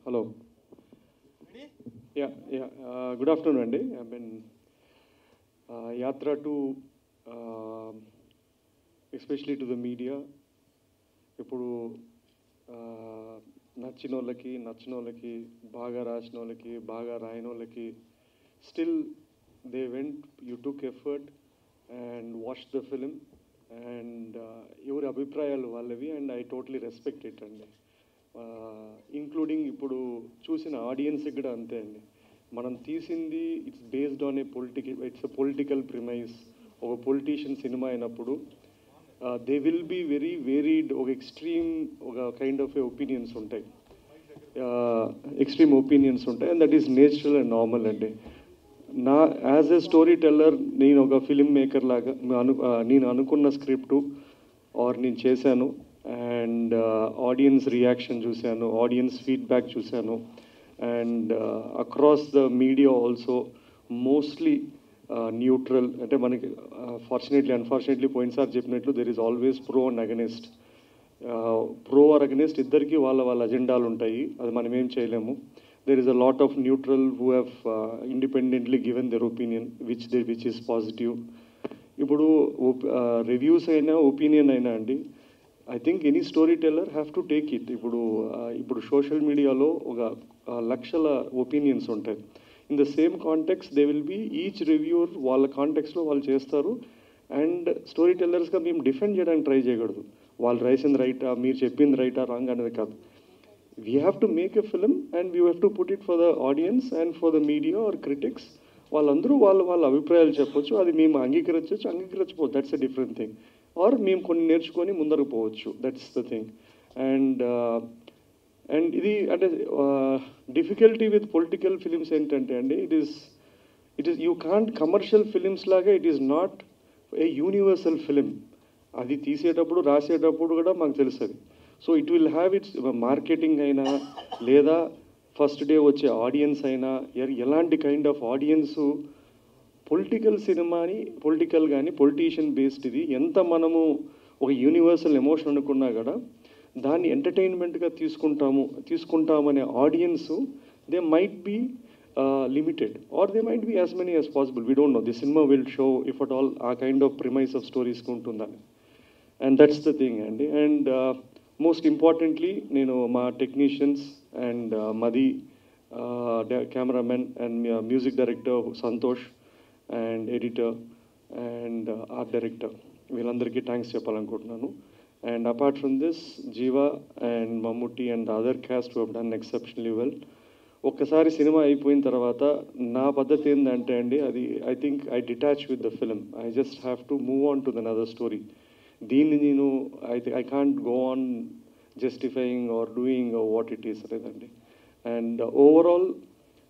Hello. Yeah. Good afternoon, Andy. I've been Yatra to, especially to the media. ఇప్పుడు నచ్చిన వాళ్ళకి బాగా రాసిన వాళ్ళకి బాగా రాయని వాళ్ళకి still they went you took effort and watch the film and ఎవరి అభిప్రాయాలు వాళ్ళవి and I totally respect it అండి. ఇంక్లూడింగ్ ఇప్పుడు చూసిన ఆడియన్స్ కూడా అంతే అండి. మనం తీసింది it's based on its political premise. ఒక పొలిటీషియన్ సినిమా అయినప్పుడు they will be very varied. ఒక ఎక్స్ట్రీమ్ ఒక కైండ్ ఆఫ్ ఒపీనియన్స్ ఉంటాయి, ఎక్స్ట్రీమ్ ఒపీనియన్స్ ఉంటాయి, and that is natural and normal అండి. యాజ్ ఎ స్టోరీ టెల్లర్ నేను ఒక ఫిలిం మేకర్ లాగా నేను అనుకున్న స్క్రిప్టు నేను చేశాను అండ్ ఆడియన్స్ రియాక్షన్ చూశాను, ఆడియన్స్ ఫీడ్బ్యాక్ చూశాను and across the media also mostly neutral. అంటే మనకి అన్ఫార్చునేట్లీ పోయినసారి చెప్పినట్లు there is always pro and against. Pro or against ఇద్దరికి వాళ్ళ అజెండాలు ఉంటాయి, అది మనం ఏం చేయలేము. There is a lot of neutral who have independently given their opinion which is positive. ఇప్పుడు రివ్యూస్ అయినా ఒపీనియన్ అయినా అండి, I think any storyteller have to take it. ఇప్పుడు సోషల్ మీడియాలో ఒక లక్షల ఒపీనియన్స్ ఉంటాయి. In the same context they will be each reviewer వాళ్ళ కాంటెక్స్లో వాళ్ళు చేస్తారు. అండ్ స్టోరీ టెల్లర్స్గా మేము డిఫెండ్ చేయడానికి ట్రై చేయకూడదు. వాళ్ళు రాసింది రైటా, మీరు చెప్పింది రైటా, రాంగ్ అనేది కాదు. We have to make a film and we have to put it for the audience and for the media or critics. వాళ్ళందరూ వాళ్ళ అభిప్రాయాలు చెప్పొచ్చు, అది మేము అంగీకరించవచ్చు, that's a different thing. Or మేము కొన్ని నేర్చుకొని ముందరకు పోవచ్చు, దట్స్ ద థింగ్. అండ్ ఇది అంటే డిఫికల్టీ విత్ పొలిటికల్ ఫిలిమ్స్ ఏంటంటే అండి, it is you can't commercial films లాగా it is not a universal film. అది తీసేటప్పుడు రాసేటప్పుడు కూడా మాకు తెలుస్తుంది. So it will have its marketing అయినా లేదా ఫస్ట్ డే వచ్చే ఆడియన్స్ అయినా ఎలాంటి కైండ్ ఆఫ్ ఆడియన్సు పొలిటికల్ సినిమాని పొలిటీషియన్ బేస్డ్ ఇది ఎంత మనము ఒక యూనివర్సల్ ఎమోషన్ అనుకున్నా కూడా దాన్ని ఎంటర్టైన్మెంట్గా తీసుకుంటామనే audience they might be limited or they might be as many as possible. We don't know the cinema will show if at all a kind of premise of స్టోరీస్కి ఉంటుందని. అండ్ దట్స్ ద థింగ్ అండి. And most importantly నేను మా technicians and మది cameraman and music director Santosh and editor and art director వీళ్ళందరికీ thanks చెప్పాలనుకుంటున్నాను. And apart from this Jiiva and Mammootty and other cast who have done exceptionally well. ఒక్కసారి cinema అయిపోయిన తర్వాత నా పద్ధతి ఏంటంటే అండి, అది I think I detach with the film. I just have to move on to the other story. దీన్ని నేను I can't go on justifying or doing what it is లేదండి. అండ్ ఓవరాల్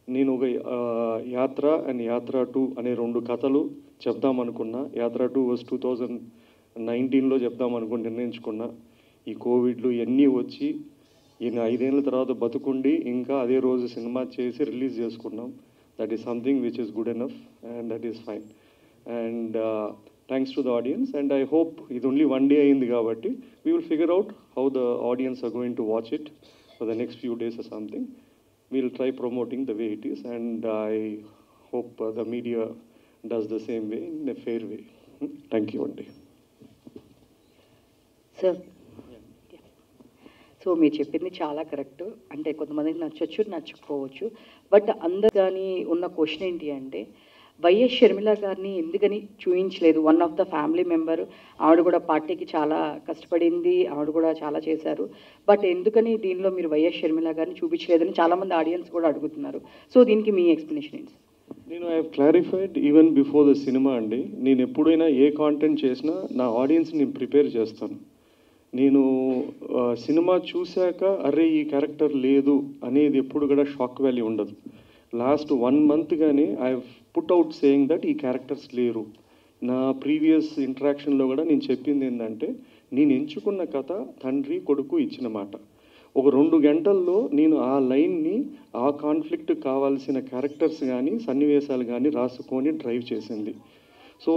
నేను ఒక యాత్ర అండ్ యాత్ర 2 అనే 2 కథలు చెప్దామనుకున్నా. యాత్ర 2 వాజ్ 2019లో చెప్దామనుకుని నిర్ణయించుకున్నా. ఈ కోవిడ్లు ఇవన్నీ వచ్చి ఈయన 5 ఏళ్ళ తర్వాత బతుకుండి ఇంకా అదే రోజు సినిమా చేసి రిలీజ్ చేసుకున్నాం. That is something which is good enough and that is fine. And thanks to the audience and I hope ఇది ఓన్లీ 1 డే అయింది కాబట్టి we will figure out how the audience are going to watch it for the next few days or something. We'll try promoting the way it is and I hope the media does the same way in a fair way. Thank you, Andy. Sir, so మీరు చెప్పింది చాలా correct. అంటే కొంతమందికి నచ్చచ్చు, నచ్చకపోవచ్చు. But అందరు కానీ ఉన్న question ఏంటి అంటే, వైఎస్ షర్మిల గారిని ఎందుకని చూయించలేదు? One of the family member, ఆవిడ కూడా పార్టీకి చాలా కష్టపడింది, ఆవిడ కూడా చాలా చేశారు. బట్ ఎందుకని దీనిలో మీరు వైఎస్ షర్మిల గారిని చూపించలేదని చాలామంది ఆడియన్స్ కూడా అడుగుతున్నారు. సో దీనికి మీ ఎక్స్ప్లెనేషన్ ఏంటి? నేను I have clarified even before the cinema అండి. నేను ఎప్పుడైనా ఏ కాంటెంట్ చేసినా నా ఆడియన్స్ నేను ప్రిపేర్ చేస్తాను. నేను సినిమా చూశాక అరే ఈ క్యారెక్టర్ లేదు అనేది ఎప్పుడు కూడా షాక్ వాల్యూ ఉండదు. లాస్ట్ 1 month గానే I put out saying that ఈ క్యారెక్టర్స్ లేరు. నా ప్రీవియస్ ఇంటరాక్షన్లో కూడా నేను చెప్పింది ఏంటంటే, నేను ఎంచుకున్న కథ తండ్రి కొడుకు ఇచ్చిన మాట. ఒక 2 గంటల్లో నేను ఆ లైన్ని ఆ కాన్ఫ్లిక్ట్ కావాల్సిన క్యారెక్టర్స్ కానీ సన్నివేశాలు కానీ రాసుకొని డ్రైవ్ చేసింది. సో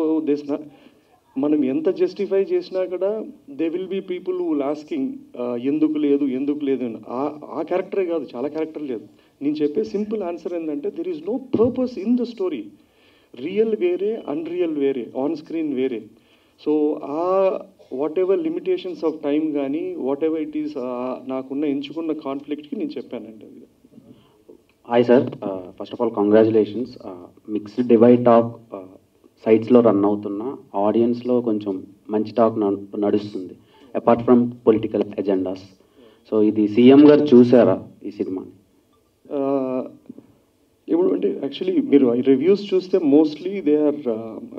మనం ఎంత జస్టిఫై చేసినా కూడా they will be people who asking ఎందుకు లేదు అని. ఆ క్యారెక్టరే కాదు, చాలా క్యారెక్టర్ లేదు. నేను చెప్పే సింపుల్ ఆన్సర్ ఏంటంటే there is no purpose in the story. Real వేరే, అన్రియల్ వేరే, ఆన్ స్క్రీన్ వేరే. సో ఆ whatever limitations of time కానీ వాట్ ఎవర్ ఇట్ ఈస్ నాకున్న ఎంచుకున్న కాన్ఫ్లిక్ట్కి నేను చెప్పానండి అది. Hi sir, first of all congratulations. Mixed divide talk సైట్స్లో రన్ అవుతున్న ఆడియన్స్లో కొంచెం మంచి టాక్ నడుస్తుంది apart from political agendas. So ఇది సీఎం గారు చూసారా ఈ సినిమాని? ఇప్పుడు అంటే యాక్చువల్లీ మీరు రివ్యూస్ చూస్తే mostly they are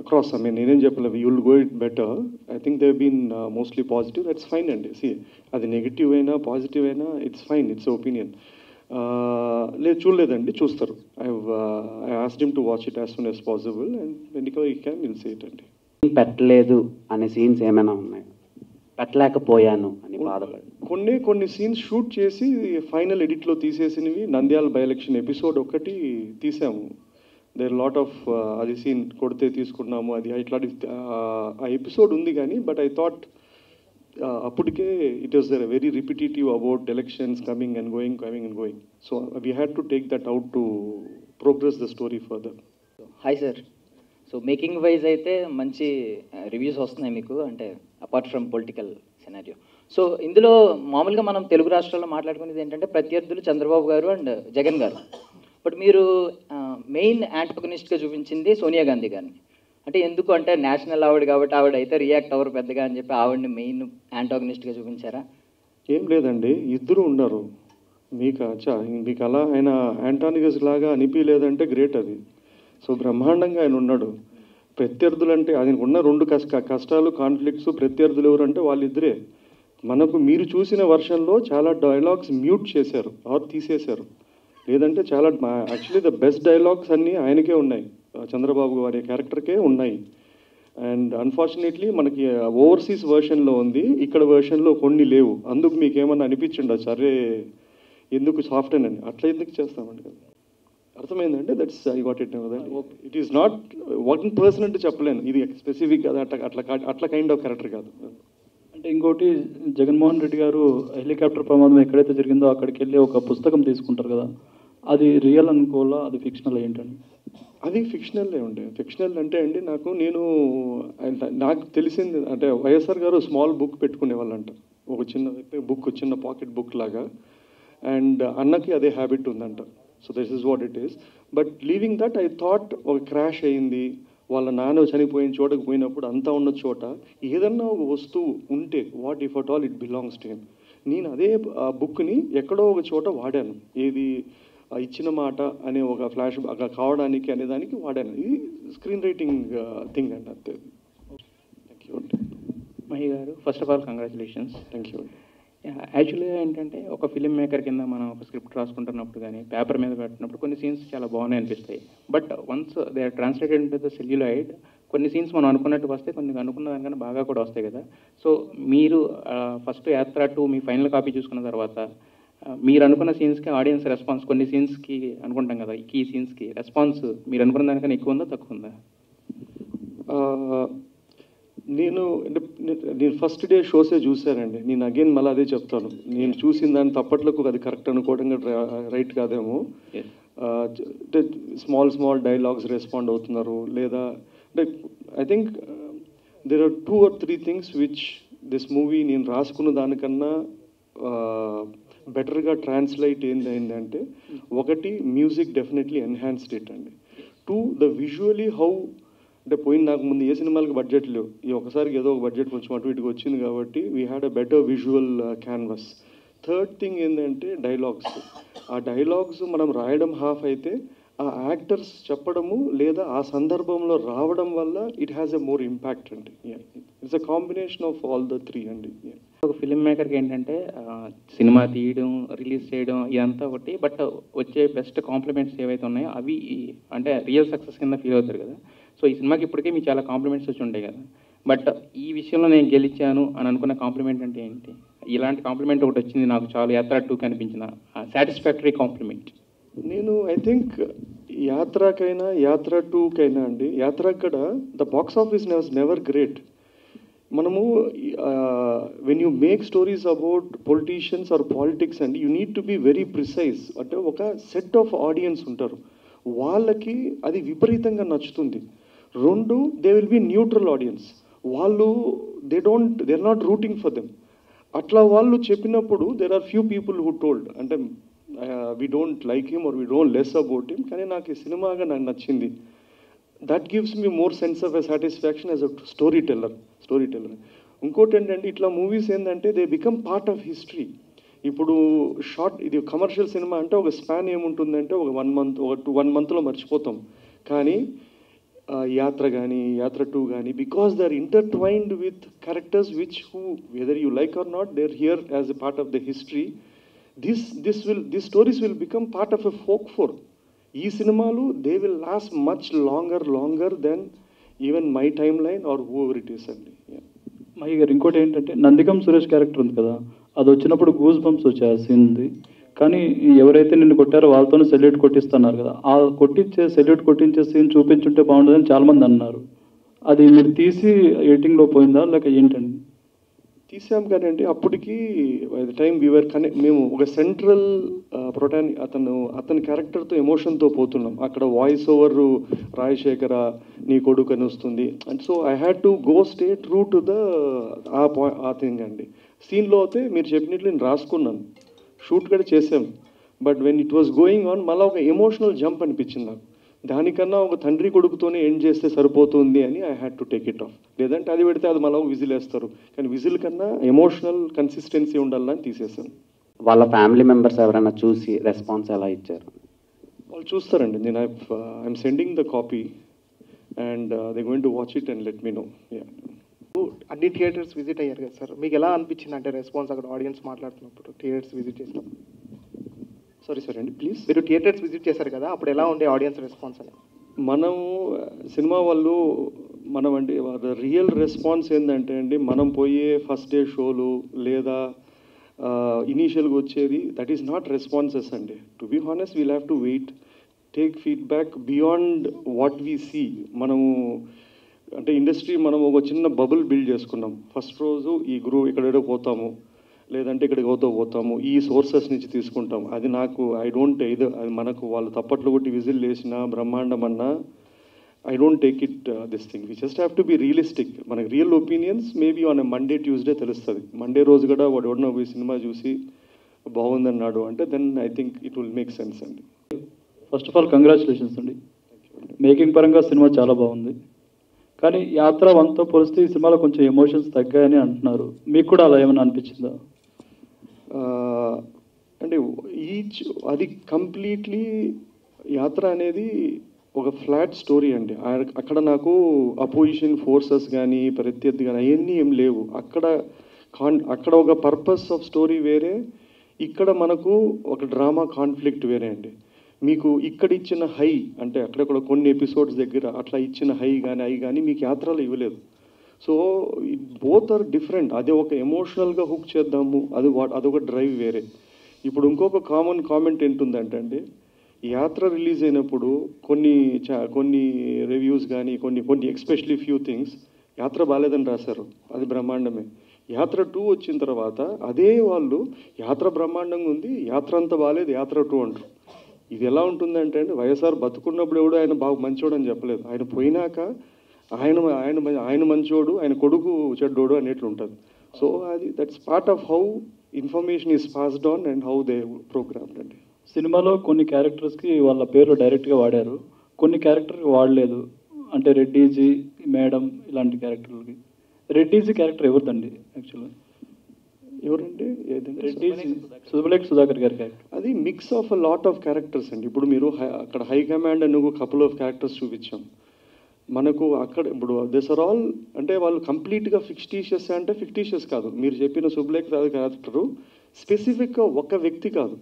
across. I mean నేనేం చెప్పలేదు, you will go it better. I think they been mostly positive. That's fine అండి. సి అది నెగిటివ్ అయినా పాజిటివ్ అయినా ఇట్స్ ఫైన్, ఇట్స్ ఒపీనియన్. లేదు చూడలేదండి, చూస్తారు. I asked him to watch it as soon as possible and when you can will see it అండి. పెట్టలేదు అనే సీన్స్ ఏమైనా ఉన్నాయి? పెట్టలేకపోయాను అని బాధపడి కొన్ని సీన్స్ షూట్ చేసి ఫైనల్ ఎడిట్లో తీసేసినవి. నంద్యాల బై ఎలక్షన్ ఎపిసోడ్ ఒకటి తీసాము. దేర్ లాట్ ఆఫ్ అది సీన్ కొడితే తీసుకున్నాము, అది ఇట్లాంటి ఆ ఎపిసోడ్ ఉంది కానీ బట్ ఐ థాట్ అప్పటికే it was very repetitive about elections coming and going. So we had to take that out to progress the story further. Hi sir, so making wise అయితే మంచి రివ్యూస్ వస్తున్నాయి మీకు, అంటే apart from political scenario. So ఇందులో మామూలుగా మనం తెలుగు రాష్ట్రాల్లో మాట్లాడుకునేది ఏంటంటే ప్రత్యర్థులు చంద్రబాబు గారు అండ్ జగన్ గారు. బట్ మీరు మెయిన్ యాంటగనిస్ట్గా చూపించింది సోనియా గాంధీ గారిని. అంటే ఎందుకు అంటే నేషనల్ ఆవిడ కాబట్టి ఆవిడ అయితే రియాక్ట్ అవ్వరు పెద్దగా అని చెప్పి ఆవిడని మెయిన్ యాంటాగనిస్ట్గా చూపించారా? ఏం లేదండి, ఇద్దరు ఉన్నారు. మీకు అలా ఆయన యాంటానిగస్ లాగా అనిపించలేదంటే గ్రేట్ అది. సో బ్రహ్మాండంగా ఆయన ఉన్నాడు. ప్రత్యర్థులు అంటే ఆయనకు ఉన్న రెండు కష్టాలు, కాన్ఫ్లిక్ట్స్. ప్రత్యర్థులు ఎవరంటే వాళ్ళిద్దరే. మనకు మీరు చూసిన వర్షన్లో చాలా డైలాగ్స్ మ్యూట్ చేశారు ఆర్ తీసేశారు. లేదంటే చాలా యాక్చువల్లీ ద బెస్ట్ డైలాగ్స్ అన్నీ ఆయనకే ఉన్నాయి, చంద్రబాబు గారి క్యారెక్టర్కే ఉన్నాయి. అండ్ అన్ఫార్చునేట్లీ మనకి ఓవర్సీస్ వర్షన్లో ఉంది, ఇక్కడ వర్షన్లో కొన్ని లేవు. అందుకు మీకు ఏమన్నా అనిపించండి సరే ఎందుకు సాఫ్ట్ అని అట్లా ఎందుకు చేస్తామండి కదా. అర్థమైందంటే that's I got it. It is not 1% అంటే చెప్పలేను, ఇది స్పెసిఫిక్ కదా అట్లా కైండ్ ఆఫ్ క్యారెక్టర్ కాదు. అంటే ఇంకోటి, జగన్మోహన్ రెడ్డి గారు హెలికాప్టర్ ప్రమాదం ఎక్కడైతే జరిగిందో అక్కడికి వెళ్ళి ఒక పుస్తకం తీసుకుంటారు కదా, అది రియల్ అనుకోవాలా, అది ఫిక్షనల్ ఏంటండి? అది ఫిక్షనల్లే ఉండే. ఫిక్షనల్ అంటే అండి నాకు తెలిసింది అంటే వైఎస్ఆర్ గారు స్మాల్ బుక్ పెట్టుకునేవాళ్ళంట, ఒక చిన్న బుక్, చిన్న పాకెట్ బుక్ లాగా. అండ్ అన్నకి అదే హ్యాబిట్ ఉందంట. So this is what it is. But leaving that I thought ఒక క్రాష్ అయింది, వాళ్ళ నాన్న చనిపోయిన చోటకు పోయినప్పుడు అంతా ఉన్న చోట ఏదన్నా ఒక వస్తువు ఉంటే what if at all it belongs to him. నేను అదే బుక్ని ఎక్కడో ఒక చోట వాడాను. ఏది ఇచ్చిన మాట అనే ఒక ఫ్లాష్ కావడానికి అనే దానికి వాడాను. ఇది స్క్రీన్ రైటింగ్ థింగ్ అండి, అంతే. థ్యాంక్ యూ అండి. మహి గారు, first of all congratulations. Thank you అండి. యాక్చువల్గా ఏంటంటే ఒక ఫిల్మ్ మేకర్ కింద మనం ఒక స్క్రిప్ట్ రాసుకుంటున్నప్పుడు కానీ పేపర్ మీద పెట్టినప్పుడు కొన్ని సీన్స్ చాలా బాగున్నాయి అనిపిస్తాయి. But once they are translated into the celluloid, కొన్ని సీన్స్ మనం అనుకున్నట్టు వస్తాయి, కొన్ని అనుకున్న దానికన్నా బాగా కూడా వస్తాయి కదా. సో మీరు ఫస్ట్ యాత్ర 2 మీ ఫైనల్ కాపీ చూసుకున్న తర్వాత మీరు అనుకున్న సీన్స్కి ఆడియన్స్ రెస్పాన్స్, కొన్ని సీన్స్కి అనుకుంటాం కదా ఈ సీన్స్కి రెస్పాన్స్ మీరు అనుకున్న దానికన్నా ఎక్కువ ఉందా తక్కువ ఉందా? నేను ఫస్ట్ డే షోసే చూశానండి. నేను అగైన్ మళ్ళీ అదే చెప్తాను, నేను చూసిన దాన్ని తప్పట్లకు అది కరెక్ట్ అనుకోవడం రైట్ కాదేమో. అంటే స్మాల్ డైలాగ్స్ రెస్పాండ్ అవుతున్నారు లేదా అంటే I think there are 2 or 3 things which this movie నేను రాసుకున్న దానికన్నా బెటర్గా ట్రాన్స్లేట్ ఏంటంటే, ఒకటి మ్యూజిక్ డెఫినెట్లీ ఎన్హాన్స్డ్ ఇట్ అండి. 2 ద విజువలీ హౌ అంటే నాకు ముందు ఏ సినిమాలకు బడ్జెట్ లేవు, ఈ ఒకసారికి ఏదో ఒక బడ్జెట్ కొంచెం అటు ఇటుకు వచ్చింది కాబట్టి we had a better visual canvas. Third thing ఏంటంటే డైలాగ్స్. ఆ డైలాగ్స్ మనం రాయడం హాఫ్ అయితే ఆ యాక్టర్స్ చెప్పడము లేదా ఆ సందర్భంలో రావడం వల్ల it has a more impact అండి. It's a combination of all the 3 అండి. ఒక ఫిల్మ్ మేకర్కి ఏంటంటే సినిమా తీయడం, రిలీజ్ చేయడం ఇదంతా ఒకటి, బట్ వచ్చే బెస్ట్ కాంప్లిమెంట్స్ ఏవైతే ఉన్నాయో అవి అంటే రియల్ సక్సెస్ కింద ఫీల్ అవుతారు కదా. సో ఈ సినిమాకి ఇప్పటికే మీకు చాలా కాంప్లిమెంట్స్ వచ్చి ఉంటాయి కదా, బట్ ఈ విషయంలో నేను గెలిచాను అని అనుకున్న కాంప్లిమెంట్ అంటే ఏంటి? ఇలాంటి కాంప్లిమెంట్ ఒకటి వచ్చింది నాకు చాలా యాత్ర 2 కనిపించిన సాటిస్ఫాక్టరీ కాంప్లిమెంట్. నేను ఐ థింక్ యాత్రకైనా యాత్ర 2కైనా అండి, యాత్ర కూడా the box office was never great. మనము when you make stories about politicians or politics and you need to be very precise. అంటే ఒక సెట్ ఆఫ్ ఆడియన్స్ ఉంటారు, వాళ్ళకి అది విపరీతంగా నచ్చుతుంది. రెండు, they will be neutral audience, వాళ్ళు they are not rooting for them. అట్లా వాళ్ళు చెప్పినప్పుడు there are few people who told అంటే we don't like him or we don't less about him, కానీ నాకు ఈ సినిమాగా నాకు నచ్చింది. That gives me more sense of a satisfaction as a story teller. ఇంకోటి ఏంటంటే ఇట్లా మూవీస్ ఏంటంటే they become part of history. ఇప్పుడు ఇది కమర్షియల్ సినిమా అంటే ఒక స్పాన్ ఏముంటుందంటే ఒక 1 month, ఒక 1 monthలో మర్చిపోతాం. కానీ యాత్ర కానీ యాత్ర 2 కానీ, because they are intertwined with characters which who whether you like or not, they are here as a part of the history. This stories will become part of a folk. ఈ సినిమాలు they will last much longer than even my timeline or whoever it is అండి. మహి గారు, ఇంకోటి ఏంటంటే Nandigam Suresh character ఉంది కదా, అది వచ్చినప్పుడు గూస్ బంప్స్ వచ్చాయి ఆ సీన్ది. కానీ ఎవరైతే నిన్ను కొట్టారో వాళ్ళతోనే సెల్యూట్ కొట్టిస్తున్నారు కదా, ఆ సెల్యూట్ కొట్టించే సీన్ చూపించుంటే బాగుంటుందని చాలామంది అన్నారు. అది మీరు తీసి ఎడిటింగ్లో పోయిందా లేక ఏంటండి? తీసాం కానీ అండి, అప్పటికి బై ద టైమ్ వీఆర్ మేము ఒక సెంట్రల్ అతని క్యారెక్టర్తో ఎమోషన్తో పోతున్నాం. అక్కడ వాయిస్ ఓవర్ రాజశేఖర నీ కొడుకు అని వస్తుంది. And so I had to go stay true to ఆ థింగ్ అండి. సీన్లో అయితే మీరు చెప్పినట్లు నేను రాసుకున్నాను, షూట్ కూడా చేసాం. But when it was going on మళ్ళీ ఒక ఎమోషనల్ జంప్ అనిపించింది నాకు. దానికన్నా ఒక తండ్రి కొడుకుతోనే ఎండ్ చేస్తే సరిపోతుంది అని I had to take it of. లేదంటే అది పెడితే అది మళ్ళీ విజిల్ వేస్తారు, కానీ విజిల్ కన్నా ఎమోషనల్ కన్సిస్టెన్సీ ఉండాలని తీసేసాను. వాళ్ళ ఫ్యామిలీ మెంబర్స్ ఎవరైనా చూసి రెస్పాన్స్ ఎలా ఇచ్చారు? వాళ్ళు చూస్తారండి. నేను I'm sending the copy and they going to watch it and let me know. అన్ని థియేటర్స్ విజిట్ అయ్యారు కదా సార్, మీకు ఎలా అనిపించింది అంటే రెస్పాన్స్ అక్కడ ఆడియన్స్ మాట్లాడుతున్నప్పుడు థియేటర్స్ విజిట్ చేసినప్పుడు? సారీ అండి ప్లీజ్. మీరు థియేటర్స్ విజిట్ చేశారు కదా, అప్పుడు ఎలా ఉండే ఆడియన్స్ రెస్పాన్స్ అని? మనం సినిమా వాళ్ళు అండి రియల్ రెస్పాన్స్ ఏంటంటే అండి, మనం పోయే ఫస్ట్ డే షోలు లేదా ఇనీషియల్గా వచ్చేది దట్ ఈస్ నాట్ రెస్పాన్సెస్ అండి. To be honest we'll have to wait, take feedback beyond what we see. మనము అంటే ఇండస్ట్రీ మనం ఒక చిన్న బబుల్ బిల్డ్ చేసుకున్నాం. ఫస్ట్ రోజు ఈ ఇక్కడేడో పోతాము, లేదంటే ఇక్కడికి పోతాము, ఈ సోర్సెస్ నుంచి తీసుకుంటాం. అది నాకు ఐ డోంట్ అది మనకు వాళ్ళు తప్పట్లు కొట్టి విజిల్ వేసినా బ్రహ్మాండం అన్నా I don't take it this thing. We just have to be realistic. మనకి real opinions maybe on Monday Tuesday తెలుస్తుంది. మండే రోజు కూడా వాడు ఎవడన్నా పోయి సినిమా చూసి బాగుందన్నాడు అంటే then I think it will make sense అండి. ఫస్ట్ ఆఫ్ ఆల్ కంగ్రాచులేషన్స్ అండి. మేకింగ్ పరంగా సినిమా చాలా బాగుంది, కానీ యాత్ర 1తో పోలిస్తే ఈ సినిమాలో కొంచెం ఎమోషన్స్ తగ్గాయని అంటున్నారు. మీకు కూడా అలా ఏమైనా అనిపించిందా? అంటే అది కంప్లీట్లీ యాత్ర అనేది ఒక ఫ్లాట్ స్టోరీ అండి. అక్కడ నాకు అపోజిషన్ ఫోర్సెస్ కానీ ప్రత్యర్థి కానీ అవన్నీ ఏం లేవు. అక్కడ ఒక పర్పస్ ఆఫ్ స్టోరీ వేరే, ఇక్కడ మనకు ఒక డ్రామా కాన్ఫ్లిక్ట్ వేరే అండి. మీకు ఇక్కడ ఇచ్చిన హై అంటే అక్కడక్కడ కొన్ని ఎపిసోడ్స్ దగ్గర అట్లా ఇచ్చిన హై కానీ మీకు యాత్రలో ఇవ్వలేదు. So both are different. అదే ఒక ఎమోషనల్గా హుక్ చేద్దాము, అదొక డ్రైవ్ వేరే. ఇప్పుడు ఇంకొక కామన్ కామెంట్ ఏంటుందంటే అండి, యాత్ర రిలీజ్ అయినప్పుడు కొన్ని రివ్యూస్ కానీ కొన్ని ఎక్స్పెషలీ ఫ్యూ థింగ్స్ యాత్ర బాగాలేదని రాశారు, అది బ్రహ్మాండమే. యాత్ర 2 వచ్చిన తర్వాత అదే వాళ్ళు యాత్ర బ్రహ్మాండంగా ఉంది, యాత్ర అంతా బాగాలేదు, యాత్ర 2 అంటారు. ఇది ఎలా ఉంటుందంటే అండి, వైఎస్ఆర్ బతుకున్నప్పుడు ఎవడు ఆయన బాగా మంచోడు అని చెప్పలేదు, ఆయన పోయినాక ఆయన మంచోడు, ఆయన కొడుకు చెడ్డోడు అనేట్లు ఉంటుంది. సో అది that's part of how information is passed on and how they programmed అండి. సినిమాలో కొన్ని క్యారెక్టర్స్కి వాళ్ళ పేర్లు డైరెక్ట్గా వాడారు, కొన్ని క్యారెక్టర్కి వాడలేదు. అంటే రెడ్డీజీ, మేడం ఇలాంటి క్యారెక్టర్లకి. రెడ్డీజీ క్యారెక్టర్ ఎవరిదండి యాక్చువల్గా? ఎవరండి? రెడ్డీజీ శుభలేఖ సుధాకర్ గారి క్యారెక్టర్. అది mix of a lot of characters అండి. ఇప్పుడు మీరు అక్కడ హై కమాండ్ అని ఒక కపుల్ ఆఫ్ క్యారెక్టర్స్ చూపించాం మనకు. అక్కడ ఇప్పుడు దిస్ ఆర్ ఆల్ అంటే వాళ్ళు కంప్లీట్గా ఫిక్టీషియస్ అంటే ఫిక్టీషియస్ కాదు. మీరు చెప్పిన శుభలేఖ క్యారెక్టరు స్పెసిఫిక్గా ఒక వ్యక్తి కాదు,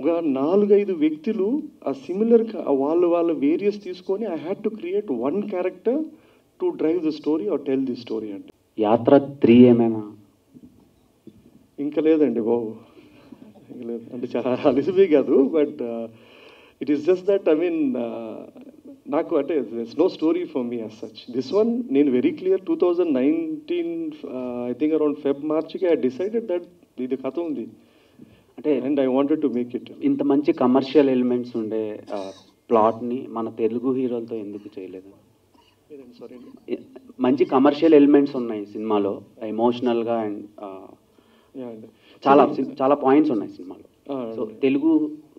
ఒక 4-5 వ్యక్తులు ఆ సిమిలర్ వాళ్ళ వేరియస్ తీసుకొని I had to create one character to drive the story or tell the story అండి. యాత్ర 3 ఏమైనా ఇంకా లేదండి బాబు, ఇంకా లేదు. అంటే చాలా అలిసిపోయి కాదు, but it is just that I mean నాకు అంటే it's no story for me as such. This one నేను very clear 2019 I think around మార్చ్కి ఐ డిసైడెడ్ దట్ ఇది కథ ఉంది అంటే and I wanted to make it. ఇంత మంచి కమర్షియల్ ఎలిమెంట్స్ ఉండే ప్లాట్ని మన తెలుగు హీరోలతో ఎందుకు చేయలేదు? సారీ అండి. మంచి కమర్షియల్ ఎలిమెంట్స్ ఉన్నాయి సినిమాలో, ఎమోషనల్గా అండ్ అండి చాలా చాలా పాయింట్స్ ఉన్నాయి సినిమాలో. సో అండి. తెలుగు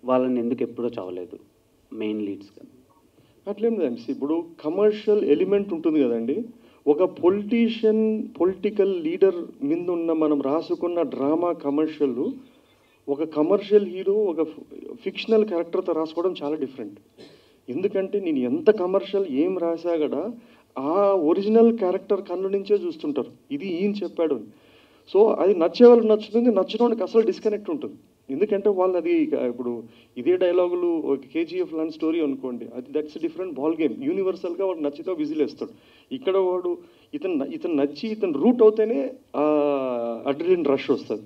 వాళ్ళని ఎందుకు ఎప్పుడూ చదవలేదు మెయిన్ లీడ్స్? అట్లేం లేదండి. ఇప్పుడు కమర్షియల్ ఎలిమెంట్ ఉంటుంది కదండి. ఒక పొలిటికల్ లీడర్ మీద ఉన్న మనం రాసుకున్న డ్రామా కమర్షియల్, ఒక కమర్షియల్ హీరో ఒక ఫిక్షనల్ క్యారెక్టర్తో రాసుకోవడం చాలా డిఫరెంట్. ఎందుకంటే నేను ఎంత కమర్షియల్ ఏం రాసా కూడా ఆ ఒరిజినల్ క్యారెక్టర్ కన్ను నుంచే చూస్తుంటారు, ఇది ఈయన చెప్పాడు అని. సో అది నచ్చే వాళ్ళకి నచ్చుతుంది, నచ్చినోడికి అసలు డిస్కనెక్ట్ ఉంటుంది. ఎందుకంటే వాళ్ళు అది ఇప్పుడు ఇదే డైలాగులు ఒక కేజీఎఫ్ లాంటి స్టోరీ అనుకోండి, అది దట్స్ డిఫరెంట్ బాల్ గేమ్. యూనివర్సల్గా వాడు నచ్చితే విజిలేస్తాడు. ఇక్కడ వాడు ఇతను నచ్చి ఇతను రూట్ అవుతేనే అడ్రినలిన్ రష్ వస్తుంది.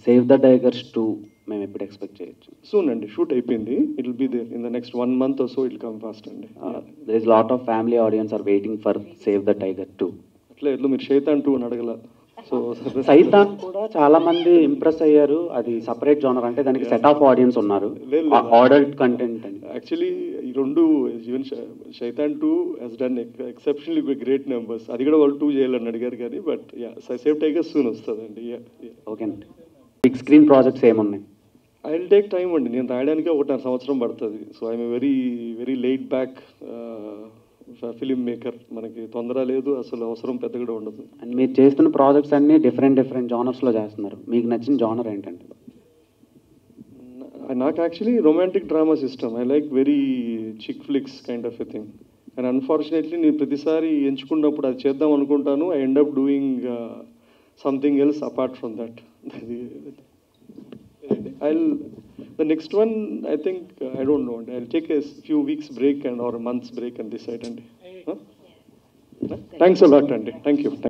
సేవ్ ద టైగర్స్ 2 మేము ఎప్పుడు ఎక్స్పెక్ట్ చేయొచ్చు? సూన్ అండి, షూట్ అయిపోయింది. It will be there in the next 1 month or so. It come fast అండి. there is lot of family audience are waiting for save the tiger 2. అట్లా మీరు శైతాన్ 2 అని అడగల. సో సైతాన్ కూడా చాలా మంది ఇంప్రెస్ అయ్యారు. అది సపరేట్ జోనర్, అంటే దానికి సెట్ ఆఫ్ ఆడియన్స్ ఉన్నారు, అడల్ట్ కంటెంట్ అని. యాక్చువల్లీ ఈ రెండు even Shaitan 2 he's done exceptionally great numbers. అది కూడా వాళ్ళు 2 చేయాలని అడిగారు కానీ, బట్ సేవ్ టైగర్ సూన్ వస్తుందండి. ఓకే అండి. బిగ్ స్క్రీన్ ప్రాజెక్ట్స్ ఏమున్నాయి? ఐ విల్ టేక్ టైం అండి. నేను రాయడానికి 1.5 సంవత్సరం పడుతుంది. So I'm very late back film maker. మనకి తొందర లేదు, అసలు అవసరం పెద్ద కూడా ఉండదు. అండ్ మీరు చేస్తున్న ప్రాజెక్ట్స్ అన్ని డిఫరెంట్ జానర్స్లో చేస్తున్నారు. మీకు నచ్చిన జానర్ ఏంటంటే? నాకు యాక్చువల్లీ రొమాంటిక్ డ్రామాస్ ఇష్టం. I like very chick flicks kind of a thing. And unfortunately నేను ప్రతిసారి ఎంచుకున్నప్పుడు అది చేద్దాం అనుకుంటాను, I end up doing something else apart from that. The next one, I think, I don't know. I'll take a few weeks break or a month's break and decide. Thanks a lot, Andy. Thank you.